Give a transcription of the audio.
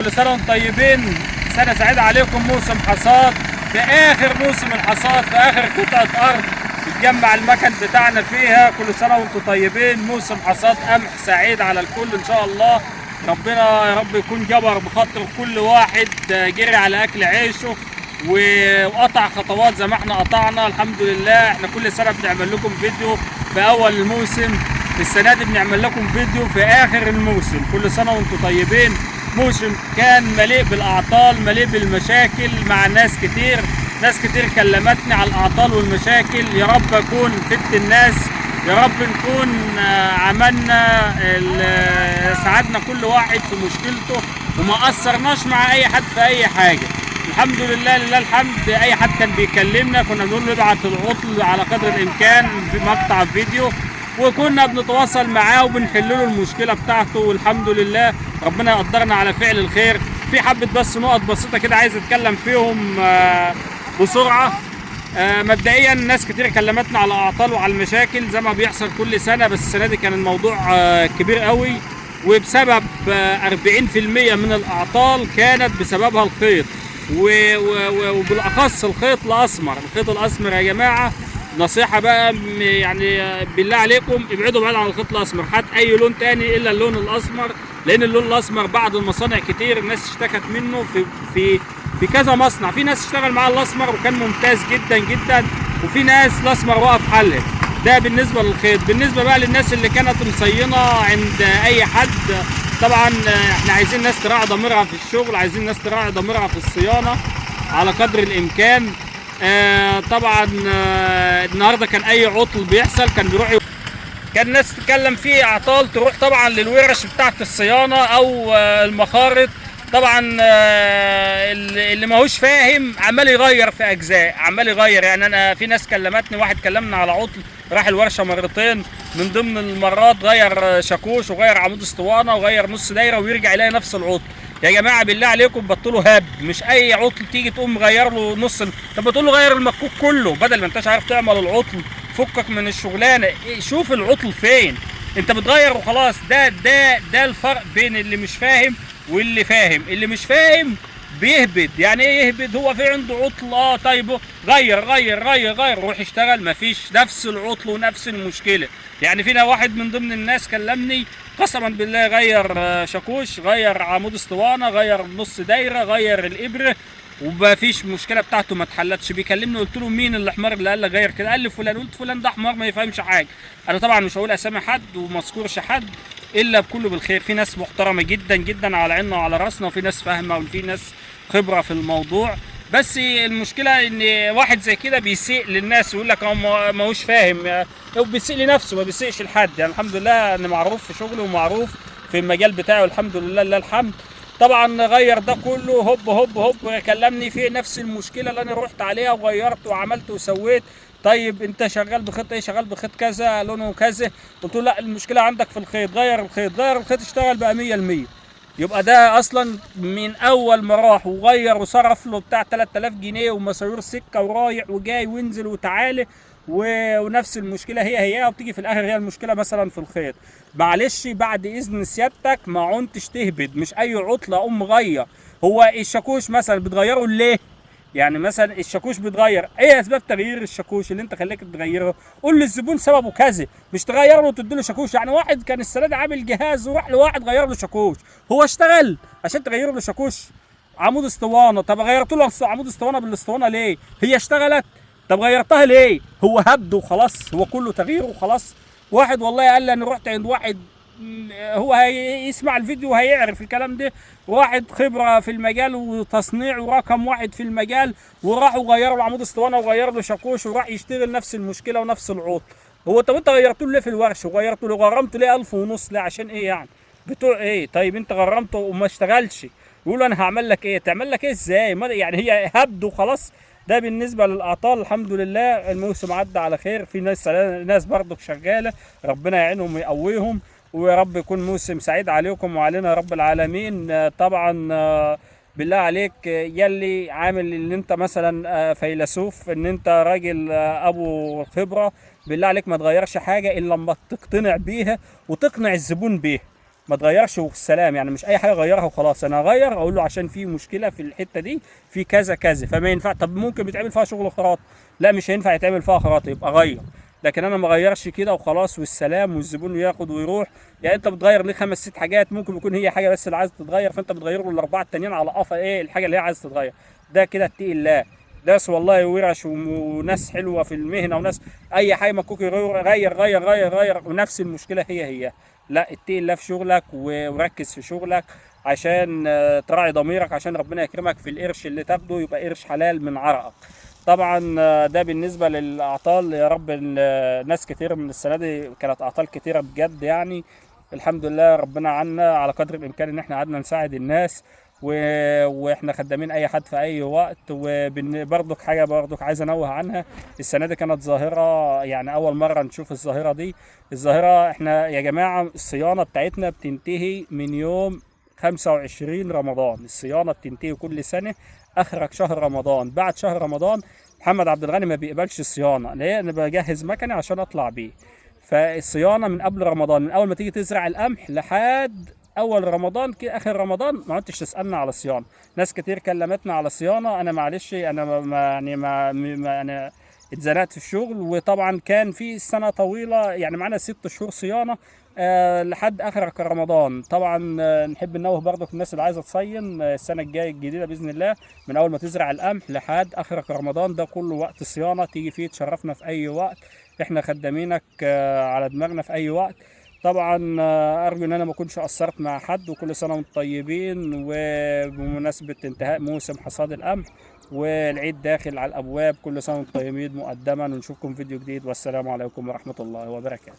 كل سنة وانتم طيبين، سنة سعيدة عليكم. موسم حصاد، في آخر موسم الحصاد، في آخر قطعة أرض بتجمع المكن بتاعنا فيها. كل سنة وانتم طيبين، موسم حصاد قمح سعيد على الكل إن شاء الله. ربنا يا رب يكون جبر بخاطر كل واحد جري على أكل عيشه وقطع خطوات زي ما احنا قطعنا. الحمد لله. احنا كل سنة بنعمل لكم فيديو في أول الموسم، السنة دي بنعمل لكم فيديو في آخر الموسم. كل سنة وانتم طيبين. موسم كان مليء بالأعطال، مليء بالمشاكل مع ناس كتير كلمتني على الأعطال والمشاكل. يا رب أكون فدت الناس، يا رب نكون عملنا ساعدنا كل واحد في مشكلته وما قصرناش مع أي حد في أي حاجة. الحمد لله، لله الحمد. أي حد كان بيكلمنا كنا بنقول له ابعت العطل على قدر الإمكان في مقطع فيديو، وكنا بنتواصل معاه وبنحل له المشكله بتاعته. والحمد لله ربنا يقدرنا على فعل الخير. في حبه بس نقط بسيطه كده عايز اتكلم فيهم بسرعه. مبدئيا ناس كتير كلمتنا على الاعطال وعلى المشاكل زي ما بيحصل كل سنه، بس السنه دي كان الموضوع كبير قوي، وبسبب 40% من الاعطال كانت بسببها الخيط، وبالاخص الخيط الاسمر. الخيط الاسمر يا جماعه نصيحة بقى، يعني بالله عليكم ابعدوا بعيد عن الخيط الاسمر. هات اي لون تاني الا اللون الاسمر، لان اللون الاسمر بعد المصانع كتير الناس اشتكت منه في كذا مصنع. في ناس اشتغل معاه الاسمر وكان ممتاز جدا جدا، وفي ناس الاسمر وقف حله. ده بالنسبة للخيط. بالنسبة بقى للناس اللي كانت مصينة عند اي حد، طبعا احنا عايزين ناس تراعي ضميرها في الشغل، عايزين ناس تراعي ضميرها في الصيانة على قدر الامكان. طبعا النهارده كان اي عطل بيحصل كان الناس تتكلم فيه اعطال تروح طبعا للورش بتاعه الصيانه او المخارط. طبعا اللي ماهوش فاهم عمال يغير في اجزاء، عمال يغير. يعني انا في ناس كلمتني، واحد كلمنا على عطل راح الورشه مرتين، من ضمن المرات غير شاكوش وغير عمود اسطوانه وغير نص دايره ويرجع يلاقي نفس العطل. يا جماعه بالله عليكم بطلوا هب. مش اي عطل تيجي تقوم غير له نص، طب بتقول له غير المكوك كله بدل ما انتش عارف تعمل العطل. فكك من الشغلانه، شوف العطل فين. انت بتغير وخلاص. ده الفرق بين اللي مش فاهم واللي فاهم. اللي مش فاهم بيهبد. يعني ايه يهبد؟ هو في عنده عطل، طيب غير روح اشتغل. مفيش نفس العطل ونفس المشكله. يعني فينا واحد من ضمن الناس كلمني قسما بالله غير شاكوش، غير عمود اسطوانه، غير نص دايره، غير الابره، ومفيش مشكله بتاعته ما اتحلتش. بيكلمني قلت له مين الحمار اللي قال لك غير كده؟ قال لي فلان. قلت فلان ده حمار ما يفهمش حاجه. انا طبعا مش هقول اسامي حد وما اذكرش حد الا بكله بالخير. في ناس محترمه جدا جدا على عيننا وعلى راسنا، وفي ناس فاهمه وفي ناس خبره في الموضوع. بس المشكله ان واحد زي كده بيسيء للناس ويقول لك هو ماهوش فاهم، هو بيسيء لنفسه ما بيسيئش لحد. يعني الحمد لله انا معروف في شغلي ومعروف في المجال بتاعي، والحمد لله لله الحمد. طبعا غير ده كله هوب كلمني في نفس المشكله اللي انا رحت عليها وغيرت وعملت وسويت. طيب انت شغال بخيط ايه؟ شغال بخيط كذا لونه كذا. قلت له لا، المشكله عندك في الخيط. غير الخيط اشتغل بقى 100%. يبقى ده اصلا من اول ما راح وغير وصرف له بتاع 3000 جنيه ومساوير سكه ورايح وجاي وينزل وتعالى، ونفس المشكله هي وبتيجي في الاخر هي المشكله مثلا في الخيط. معلش بعد اذن سيادتك ما عنتش تهبد. مش اي عطله اقوم مغير. هو الشاكوش مثلا بتغيره ليه؟ يعني مثلا الشاكوش بيتغير، ايه اسباب تغيير الشاكوش اللي انت خليك تغيره؟ قول للزبون سببه كذا، مش تغير له وتدي له شاكوش. يعني واحد كان السنه دي عامل جهاز وراح لواحد غير له شاكوش، هو اشتغل عشان تغير له شاكوش؟ عمود اسطوانه، طب غيرت له عمود اسطوانه بالاسطوانه ليه؟ هي اشتغلت؟ طب غيرتها ليه؟ هو هبد وخلاص، هو كله تغيير وخلاص. واحد والله قال لي انا رحت عند واحد، هو هيسمع الفيديو وهيعرف الكلام ده، واحد خبره في المجال وتصنيع ورقم واحد في المجال، وراح وغيروا له عمود اسطوانه وغير له شاكوش وراح يشتغل نفس المشكله ونفس العطل. هو طب انت غيرته له ليه في الورشه؟ وغيرته له غرمته ليه 1500 ليه؟ عشان ايه يعني؟ بتوع ايه؟ طيب انت غرمته وما اشتغلش، يقولوا انا هعمل لك ايه؟ تعمل لك ايه ازاي؟ يعني هي هبد وخلاص. ده بالنسبه للاعطال. الحمد لله الموسم عدى على خير. في ناس برضه شغاله، ربنا يعينهم ويقويهم، ويا رب يكون موسم سعيد عليكم وعلينا يا رب العالمين. طبعا بالله عليك يلي عامل ان انت مثلا فيلسوف، ان انت راجل ابو خبره، بالله عليك ما تغيرش حاجه الا لما تقتنع بيها وتقنع الزبون بيها. ما تغيرش والسلام، يعني مش اي حاجه غيرها وخلاص. انا اغير اقول له عشان في مشكله في الحته دي، في كذا كذا، فما ينفع. طب ممكن بيتعمل فيها شغل خراط، لا مش هينفع يتعمل فيها خراط، يبقى غير. لكن انا ما غيرش كده وخلاص والسلام والزبون ياخد ويروح. يعني انت بتغير ليه خمس ست حاجات، ممكن يكون هي حاجه بس اللي عايز تتغير، فانت بتغير له الاربعه التانيين على قفا ايه الحاجه اللي هي عايز تتغير. ده كده اتقي الله. ناس والله ورش وناس حلوه في المهنه، وناس اي حاجه مكوك غير غير غير غير غير، ونفس المشكله هي. لا اتقي الله في شغلك وركز في شغلك عشان تراعي ضميرك، عشان ربنا يكرمك في القرش اللي تاخده يبقى قرش حلال من عرقك. طبعا ده بالنسبه للاعطال. يا رب ناس كتير من السنه دي كانت اعطال كتيره بجد يعني. الحمد لله ربنا عنا على قدر الامكان ان احنا قعدنا نساعد الناس واحنا خدامين اي حد في اي وقت. وبرضك حاجه برضك عايز انوه عنها، السنه دي كانت ظاهره يعني اول مره نشوف الظاهره دي. الظاهره احنا يا جماعه الصيانه بتاعتنا بتنتهي من يوم 25 رمضان. الصيانه بتنتهي كل سنه اخرك شهر رمضان. بعد شهر رمضان محمد عبد الغني ما بيقبلش الصيانه، ليه؟ انا بجهز مكنه عشان اطلع بيه. فالصيانه من قبل رمضان، من اول ما تيجي تزرع القمح لحد اول رمضان كده اخر رمضان ما عدتش تسالنا على الصيانه. ناس كتير كلمتنا على الصيانه، انا معلش انا انا اتزنقت في الشغل. وطبعا كان في سنه طويله يعني معانا 6 شهور صيانه لحد اخر رمضان. طبعا نحب ننوه برضه الناس اللي عايزه تصين السنه الجايه الجديده باذن الله، من اول ما تزرع القمح لحد اخر رمضان ده كله وقت صيانه، تيجي فيه تشرفنا في اي وقت، احنا خدامينك على دماغنا في اي وقت. طبعا ارجو ان انا ما اكونش قصرت مع حد، وكل سنه وانتم طيبين. وبمناسبه انتهاء موسم حصاد القمح والعيد داخل على الابواب، كل سنه وانتم طيبين مقدما، ونشوفكم فيديو جديد، والسلام عليكم ورحمه الله وبركاته.